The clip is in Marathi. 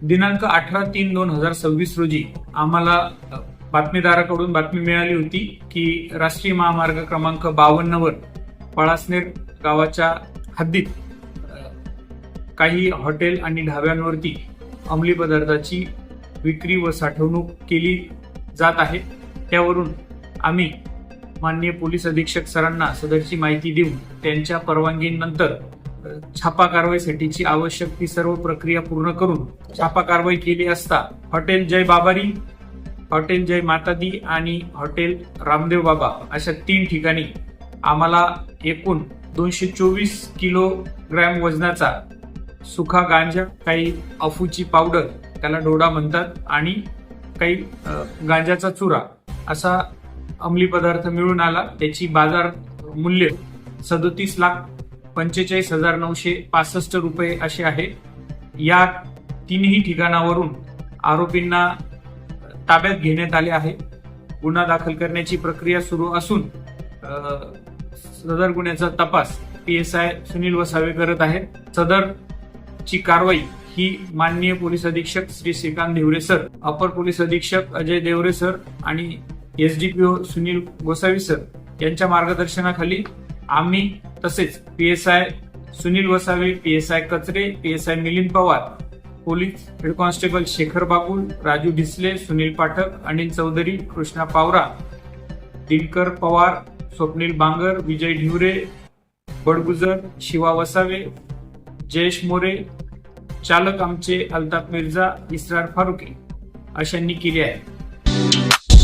दिनांक 18/3/2026 रोजी आम्हाला बातमीदाराकडून बातमी मिळाली होती की राष्ट्रीय महामार्ग क्रमांक 52 वर पळासनेर गावाच्या हद्दीत काही हॉटेल आणि ढाब्यांवरती अंमली पदार्थाची विक्री व साठवणूक केली जात आहे। त्यावरून आम्ही माननीय पोलीस अधीक्षक सरांना सदरची माहिती देऊन त्यांच्या परवानगीनंतर छापा कारवाईसाठीची आवश्यक ती सर्व प्रक्रिया पूर्ण करून छापा कारवाई केली असता हॉटेल जय बाबारी, हॉटेल जय मातादी आणि हॉटेल रामदेव बाबा अशा 3 ठिकाणी आम्हाला एकूण 224 किलोग्रॅम वजनाचा सुखा गांजा, काही अफूची पावडर त्याला डोडा म्हणतात आणि काही गांजाचा चुरा असा अंमली पदार्थ मिळून आला। त्याची बाजार मूल्य 37,45,965 रुपये असे आहे। या 3ही ठिकाणावरून आरोपींना ताब्यात घेण्यात आले आहे। गुन्हा दाखल करण्याची प्रक्रिया सुरू असून सदर गुन्ह्याचा तपास PSI सुनील वसावे करत आहेत। सदरची कारवाई ही माननीय पोलीस अधीक्षक श्री श्रीकांत देवरे सर, अपर पोलीस अधीक्षक अजय देवरे सर आणि SDPO सुनील गोसावी सर यांच्या मार्गदर्शनाखाली आम्ही तसेच PSI Sunil Vasave, PSI Kachare, PSI Milind Pawar, police head constable Shekhar Bagul, Raju Dhisale, Sunil Pathak, Anil Chaudhari, Krishna Pawara, Dinkar Pawar, Swapnil Bangar, Vijay Dhivare, Badgujar, Shiva Vasave, Jayesh More, चालक आमचे अल्ताफ मिर्झा, इस्रार फारुकी अशांनी केले आहे।